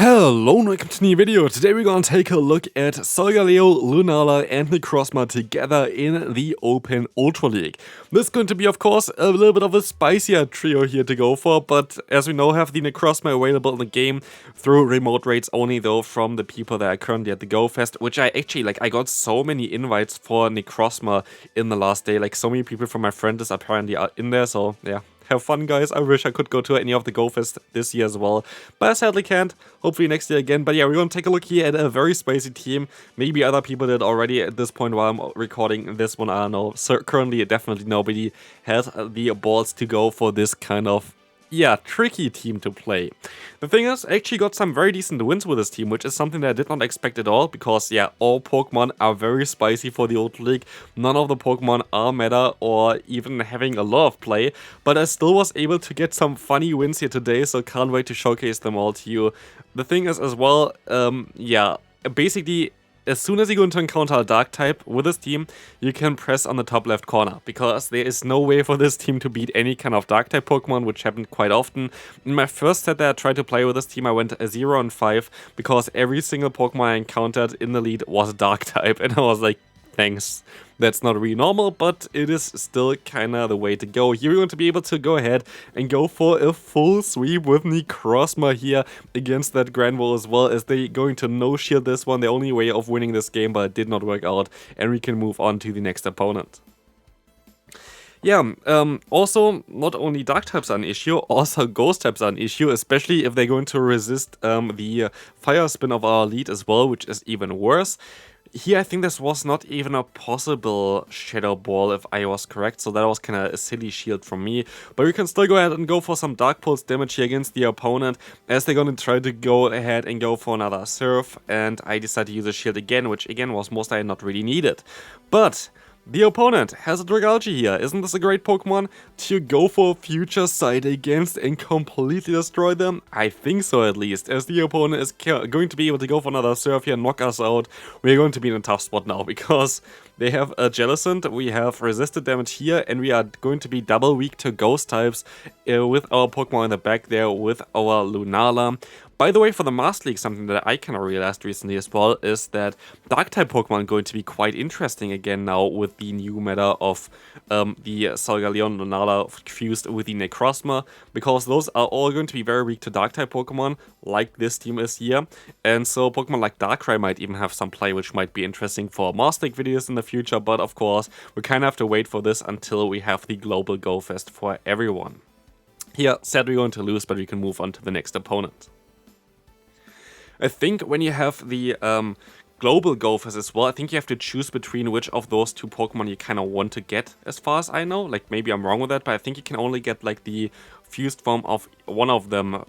Hello and welcome to a new video. Today we're gonna take a look at Solgaleo, Lunala and Necrozma together in the Open Ultra League. This is going to be, of course, a little bit of a spicier trio here to go for, but as we know, have the Necrozma available in the game through remote raids only, though, from the people that are currently at the Go Fest, which I actually, I got so many invites for Necrozma in the last day. So many people from my friend is apparently in there, so yeah. Have fun, guys. I wish I could go to any of the Go Fest this year as well, but I sadly can't. Hopefully next year again. But yeah, we're gonna take a look here at a very spicy team. Maybe other people did already at this point while I'm recording this one. I don't know. So currently, definitely nobody has the balls to go for this kind of tricky team to play. The thing is, I actually got some very decent wins with this team, which is something that I did not expect at all, because all Pokemon are very spicy for the Ultra League. None of the Pokemon are meta or even having a lot of play, but I still was able to get some funny wins here today, so can't wait to showcase them all to you. The thing is as well, basically, as soon as you're going to encounter a dark type with this team, you can press on the top left corner, because there is no way for this team to beat any kind of dark type Pokemon, which happened quite often. In my first set that I tried to play with this team, I went 0-5, because every single Pokemon I encountered in the lead was dark type, and I was like, thanks. That's not really normal, but it is still kinda the way to go. You're going to be able to go ahead and go for a full sweep with Necrozma here against that Granville, as well, as they're going to no-shield this one. The only way of winning this game, but it did not work out, and we can move on to the next opponent. Also, not only dark types are an issue, also ghost types are an issue, especially if they're going to resist the fire spin of our lead as well, which is even worse. Here, I think this was not even a possible Shadow Ball, if I was correct, so that was kind of a silly shield from me. But we can still go ahead and go for some Dark Pulse damage here against the opponent, as they're going to try to go ahead and go for another Surf, and I decided to use a shield again, which again was most likely not really needed. But the opponent has a Dragalge here. Isn't this a great Pokemon to go for Future Sight against and completely destroy them? I think so, at least, as the opponent is going to be able to go for another Surf here and knock us out. We're going to be in a tough spot now, because they have a Jellicent, we have resisted damage here, and we are going to be double weak to Ghost types with our Pokemon in the back there with our Lunala. By the way, for the Master League, something that I kind of realized recently as well is that Dark-type Pokemon are going to be quite interesting again now with the new meta of the Solgaleo and Lunala fused with the Necrozma, because those are all going to be very weak to Dark-type Pokemon, like this team is here, and so Pokemon like Darkrai might even have some play, which might be interesting for Master League videos in the future, but of course, we kind of have to wait for this until we have the global Go Fest for everyone. Here, sadly we're going to lose, but we can move on to the next opponent. I think when you have the global Go Fest as well, I think you have to choose between which of those two Pokemon you kind of want to get, as far as I know. Maybe I'm wrong with that, but I think you can only get the fused form of one of them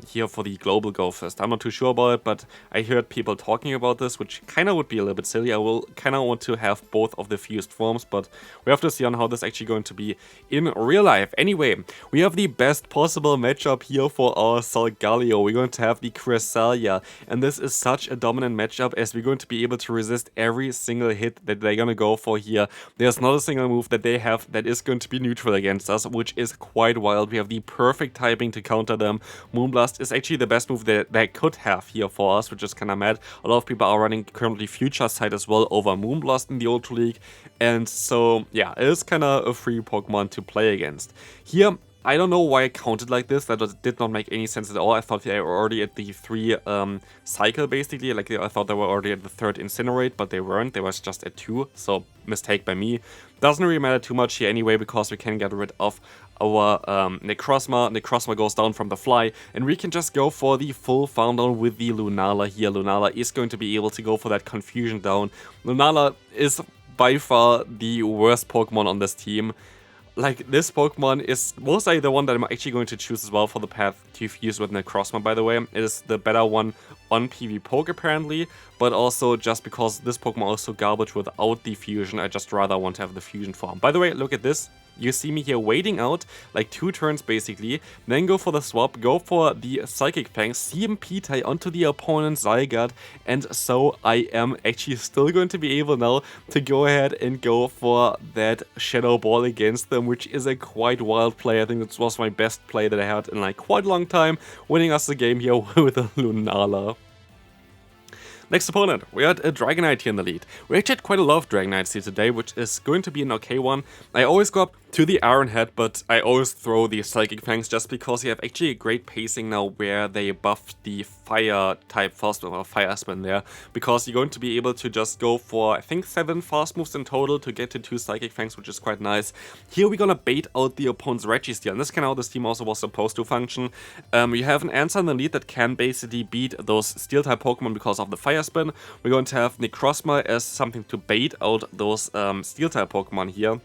here for the global Go Fest. I'm not too sure about it, but I heard people talking about this, which kind of would be a little bit silly. I will kind of want to have both of the fused forms, but we have to see on how this is actually going to be in real life. Anyway, we have the best possible matchup here for our Solgaleo. We're going to have the Cresselia, and this is such a dominant matchup, as we're going to be able to resist every single hit that they're going to go for here. There's not a single move that they have that is going to be neutral against us, which is quite wild. We have the perfect typing to counter them. Moonblast is actually the best move that they could have here for us, which is kind of mad. A lot of people are running currently Future Sight as well over Moonblast in the Ultra League, and so yeah, it is kind of a free Pokemon to play against. Here, I don't know why I counted like this. That did not make any sense at all. I thought they were already at the 3 cycle, basically. I thought they were already at the 3rd Incinerate, but they weren't. They was just at 2, so mistake by me. Doesn't really matter too much here anyway, because we can get rid of our Necrozma. Necrozma goes down from the fly, and we can just go for the full farm down with the Lunala here. Lunala is going to be able to go for that confusion down. Lunala is by far the worst Pokemon on this team. This Pokemon is most likely the one that I'm actually going to choose as well for the path to fuse with Necrozma, by the way. It is the better one on PvPoke, apparently, but also just because this Pokemon is so garbage without the fusion, I just rather want to have the fusion form. By the way, look at this. You see me here waiting out like 2 turns basically, then go for the swap, go for the Psychic Fang, CMP tie onto the opponent's Zygarde, and so I am actually still going to be able now to go ahead and go for that Shadow Ball against them, which is a quite wild play. I think this was my best play that I had in like quite a long time, winning us the game here with a Lunala. Next opponent, we had a Dragonite here in the lead. We actually had quite a lot of Dragonites here today, which is going to be an okay one. I always go up to the Iron Head, but I always throw the Psychic Fangs just because you have actually a great pacing now where they buffed the Fire type fast move or Fire Spin there, because you're going to be able to just go for, I think, 7 fast moves in total to get to 2 Psychic Fangs, which is quite nice. Here we're gonna bait out the opponent's Registeel, and this is kind of how this team also was supposed to function. You have an answer in the lead that can basically beat those Steel-type Pokemon because of the Fire Spin. We're going to have Necrozma as something to bait out those Steel-type Pokemon here,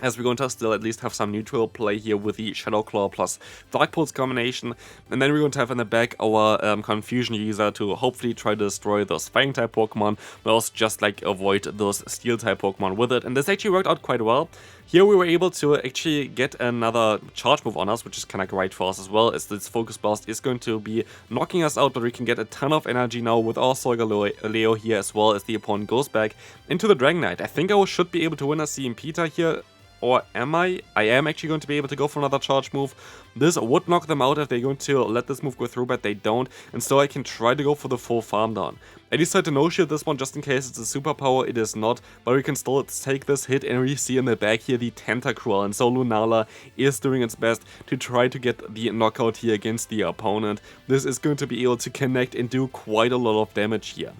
as we're going to still at least have some neutral play here with the Shadow Claw plus Dark Pulse combination. And then we're going to have in the back our Confusion user to hopefully try to destroy those Fang-type Pokemon, but also just like avoid those Steel-type Pokemon with it. And this actually worked out quite well. Here we were able to actually get another charge move on us, which is kind of great for us as well, as this Focus Blast is going to be knocking us out, but we can get a ton of energy now with our Solgaleo here, as well as the opponent goes back into the Dragonite. I think I should be able to win a CMP here. Or am I? I am actually going to be able to go for another charge move. This would knock them out if they're going to let this move go through, but they don't. And so I can try to go for the full farm down. I decided to no-shield this one just in case it's a superpower. It is not, but we can still take this hit, and we see in the back here the Tentacruel. And so Lunala is doing its best to try to get the knockout here against the opponent. This is going to be able to connect and do quite a lot of damage here.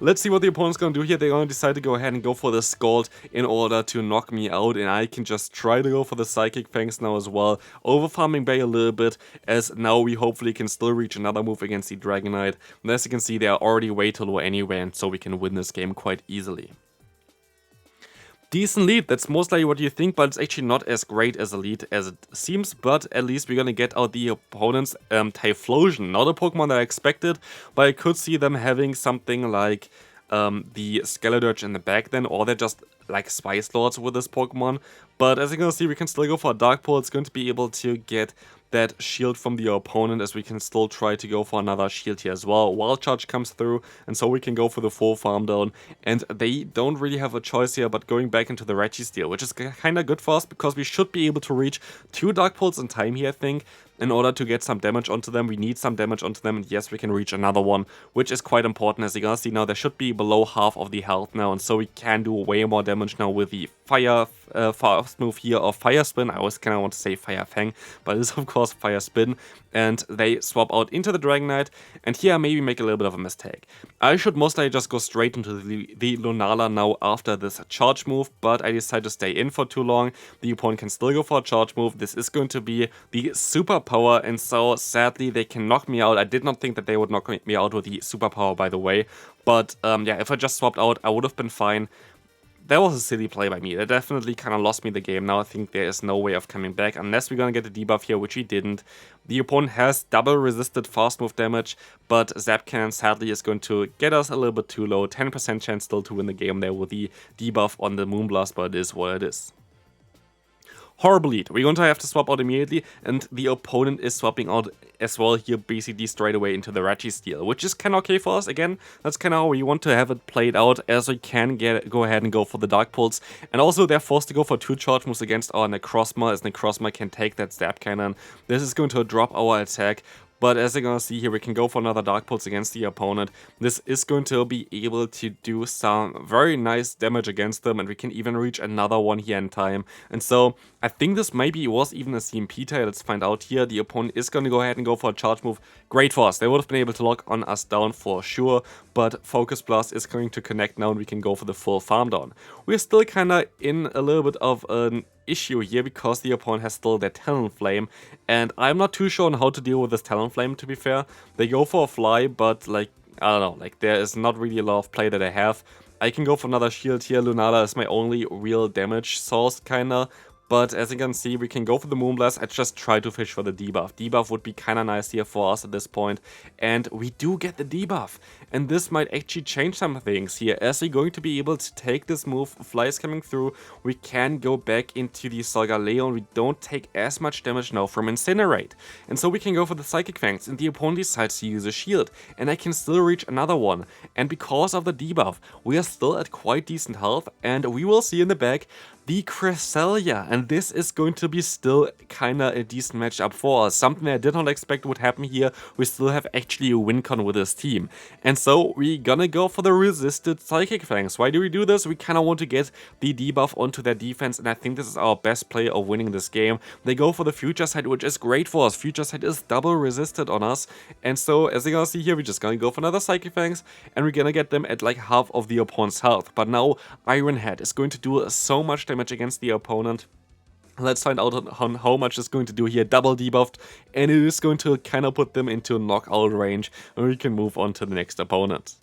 Let's see what the opponent's going to do here. They're going to decide to go ahead and go for the Scald in order to knock me out, and I can just try to go for the Psychic Fangs now as well, over-farming Bay a little bit, as now we hopefully can still reach another move against the Dragonite. And as you can see, they are already way too low anyway, and so we can win this game quite easily. Decent lead, that's most likely what you think, but it's actually not as great as a lead as it seems, but at least we're gonna get out the opponent's Typhlosion. Not a Pokemon that I expected, but I could see them having something like the Skeledirge in the back then, or they're just like Spice Lords with this Pokemon. But as you can see, we can still go for a Dark Pull. It's going to be able to get that shield from the opponent, as we can still try to go for another shield here as well. Wild Charge comes through, and so we can go for the full farm down, and they don't really have a choice here but going back into the Registeel, which is kind of good for us because we should be able to reach 2 Dark Pulls in time here, I think. In order to get some damage onto them, we need some damage onto them, and yes, we can reach another one, which is quite important. As you can see now, they should be below half of the health now, and so we can do way more damage now with the fast move here of Fire Spin. I always kind of want to say Fire Fang, but it is of course Fire Spin, and they swap out into the Dragonite, and here I maybe make a little bit of a mistake. I should most likely just go straight into the Lunala now after this charge move, but I decided to stay in for too long. The opponent can still go for a charge move. This is going to be the superpower, and so sadly they can knock me out. I did not think that they would knock me out with the superpower, by the way, but yeah, if I just swapped out, I would have been fine. That was a silly play by me. That definitely kind of lost me the game. Now I think there is no way of coming back unless we're going to get a debuff here, which we didn't. The opponent has double resisted fast move damage, but Zap Cannon sadly is going to get us a little bit too low. 10% chance still to win the game there with the debuff on the Moonblast, but it is what it is. Horrible lead. We're going to have to swap out immediately, and the opponent is swapping out as well here basically straight away into the Registeel, which is kind of okay for us. Again, that's kind of how we want to have it played out, as we can go ahead and go for the Dark Pulse. And also they're forced to go for 2 charge moves against our Necrozma, as Necrozma can take that Zap Cannon. This is going to drop our attack. But as you're going to see here, we can go for another Dark Pulse against the opponent. This is going to be able to do some very nice damage against them, and we can even reach another one here in time. And so I think this maybe was even a CMP tie. Let's find out here. The opponent is going to go ahead and go for a charge move. Great for us. They would have been able to lock on us down for sure, but Focus Blast is going to connect now, and we can go for the full farm down. We're still kind of in a little bit of an issue here because the opponent has still their Talonflame, and I'm not too sure on how to deal with this Talonflame, to be fair. They go for a fly, but like, I don't know, like there is not really a lot of play that I have. I can go for another shield here. Lunala is my only real damage source, kinda, but as you can see, we can go for the Moonblast. I just try to fish for the debuff. Debuff would be kind of nice here for us at this point, and we do get the debuff. And this might actually change some things here, as we're going to be able to take this move. Fly is coming through, we can go back into the Solgaleo, and we don't take as much damage now from Incinerate. And so we can go for the Psychic Fangs, and the opponent decides to use a shield, and I can still reach another one. And because of the debuff, we are still at quite decent health, and we will see in the back the Cresselia, and this is going to be still kinda a decent matchup for us. Something I did not expect would happen here. We still have actually a win con with this team. And so we're gonna go for the resisted Psychic Fangs. Why do we do this? We kinda want to get the debuff onto their defense, and I think this is our best play of winning this game. They go for the Future Sight, which is great for us. Future Sight is double resisted on us, and so as you gonna see here, we're just gonna go for another Psychic Fangs, and we're gonna get them at like half of the opponent's health. But now Iron Head is going to do so much damage against the opponent. Let's find out on how much it's going to do here. Double debuffed, and it is going to kind of put them into knockout range, and we can move on to the next opponent.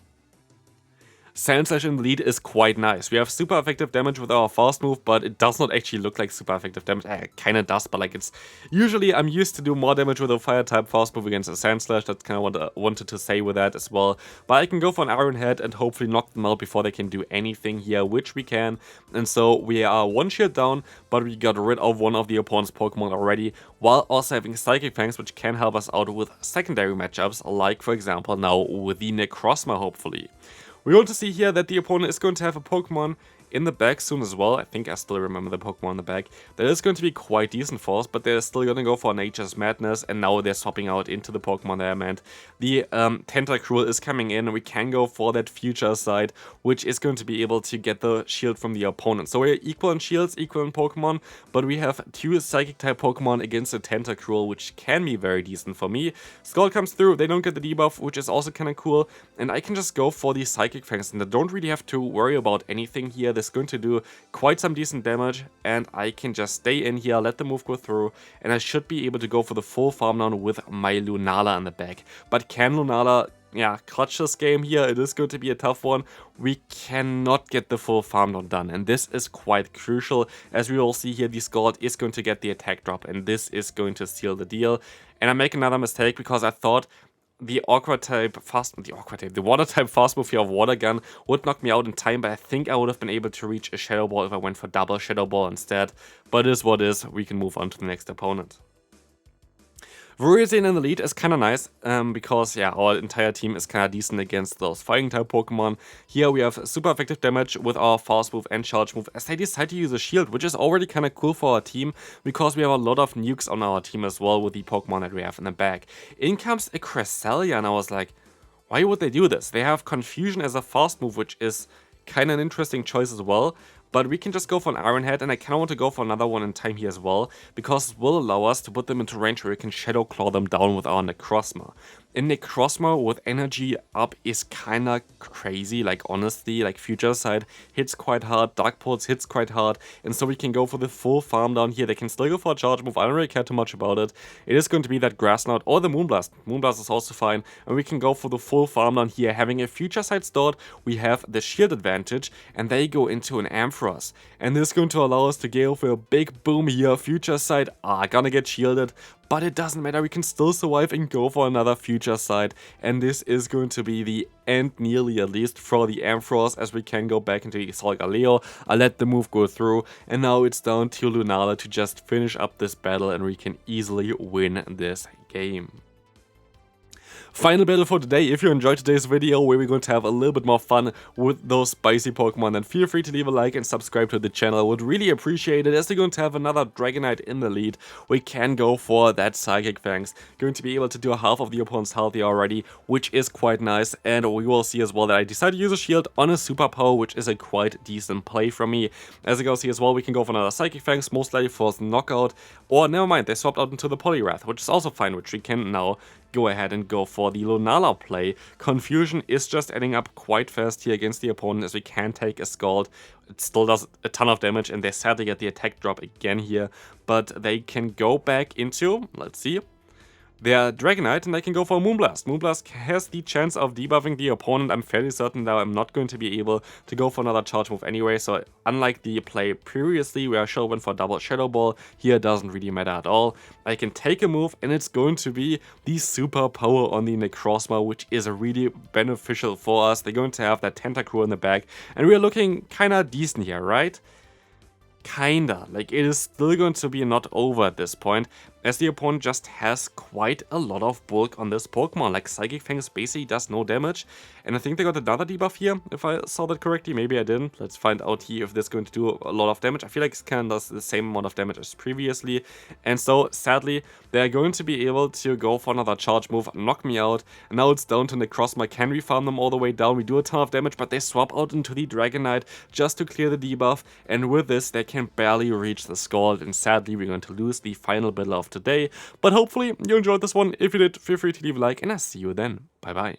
Sand Slash in the lead is quite nice. We have super effective damage with our fast move, but it does not actually look like super effective damage. It kinda does, but like it's... Usually I'm used to do more damage with a fire type fast move against a Sand Slash. That's kind of what I wanted to say with that as well. But I can go for an Iron Head and hopefully knock them out before they can do anything here, which we can. And so we are one shield down, but we got rid of one of the opponent's Pokemon already, while also having Psychic Fangs, which can help us out with secondary matchups, like for example now with the Necrozma, hopefully. We're going to see here that the opponent is going to have a Pokemon in the back soon as well. I think I still remember the Pokemon in the back. That is going to be quite decent for us, but they're still going to go for Nature's Madness, and now they're swapping out into the Pokemon there, man. The Tentacruel is coming in, and we can go for that Future Sight, which is going to be able to get the shield from the opponent. So we're equal in shields, equal in Pokemon, but we have two Psychic-type Pokemon against a Tentacruel, which can be very decent for me. Skull comes through, they don't get the debuff, which is also kind of cool, and I can just go for the Psychic Fangs, and I don't really have to worry about anything here. Is going to do quite some decent damage, and I can just stay in here, let the move go through, and I should be able to go for the full farm down with my Lunala in the back. But can Lunala, yeah, clutch this game here? It is going to be a tough one. We cannot get the full farm down done, and this is quite crucial. As we will see here, the Scald is going to get the attack drop, and this is going to seal the deal. And I make another mistake because I thought the water type fast move here of Water Gun would knock me out in time, but I think I would have been able to reach a Shadow Ball if I went for double Shadow Ball instead. But it is what it is. We can move on to the next opponent. Virizion in the lead is kind of nice, because yeah, our entire team is kind of decent against those fighting type Pokemon. Here we have super effective damage with our fast move and charge move, as they decide to use a shield, which is already kind of cool for our team, because we have a lot of nukes on our team as well with the Pokemon that we have in the back. In comes a Cresselia, and I was like, why would they do this? They have Confusion as a fast move, which is kind of an interesting choice as well. But we can just go for an Iron Head, and I kind of want to go for another one in time here as well, because it will allow us to put them into range where we can Shadow Claw them down with our Necrozma. And Necrozma with energy up is kind of crazy, like honestly, like Future Sight hits quite hard, Dark Pulse hits quite hard, and so we can go for the full farm down here. They can still go for a charge move, I don't really care too much about it. It is going to be that Grass Knot or the Moonblast. Moonblast is also fine, and we can go for the full farm down here. Having a Future Sight stored, we have the shield advantage, and they go into an Ampharos. And this is going to allow us to go for a big boom here. Future Sight are gonna get shielded, but it doesn't matter, we can still survive and go for another Future Sight, and this is going to be the end, nearly at least, for the Ampharos, as we can go back into the Solgaleo. I let the move go through, and now it's down to Lunala to just finish up this battle, and we can easily win this game. Final battle for today. If you enjoyed today's video where we're going to have a little bit more fun with those spicy Pokemon, then feel free to leave a like and subscribe to the channel. I would really appreciate it, as we're going to have another Dragonite in the lead. We can go for that Psychic Fangs. Going to be able to do half of the opponent's health here already, which is quite nice. And we will see as well that I decided to use a shield on a Superpower, which is a quite decent play from me. As you can see as well, we can go for another Psychic Fangs, most likely for knockout. Or never mind, they swapped out into the Poliwrath, which is also fine, which we can now go ahead and go for the Lunala play. Confusion is just adding up quite fast here against the opponent, as we can take a Scald. It still does a ton of damage, and they sadly get the attack drop again here, but they can go back into, let's see, their Dragonite, and I can go for a Moonblast. Moonblast has the chance of debuffing the opponent. I'm fairly certain that I'm not going to be able to go for another charge move anyway, so unlike the play previously where I should have went for double Shadow Ball, here it doesn't really matter at all. I can take a move, and it's going to be the super power on the Necrozma, which is really beneficial for us. They're going to have that Tentacruel in the back, and we're looking kinda decent here, right? Kinda, like it is still going to be not over at this point, as the opponent just has quite a lot of bulk on this Pokemon. Like Psychic Fangs basically does no damage, and I think they got another debuff here, if I saw that correctly. Maybe I didn't. Let's find out here if this is going to do a lot of damage. I feel like Scan does the same amount of damage as previously, and so sadly they're going to be able to go for another charge move, knock me out, and now it's down to Necrozma. Can we farm them all the way down? We do a ton of damage, but they swap out into the Dragonite just to clear the debuff, and with this they can barely reach the Scald, and sadly we're going to lose the final battle of today. But hopefully you enjoyed this one. If you did, feel free to leave a like, and I'll see you then. Bye bye.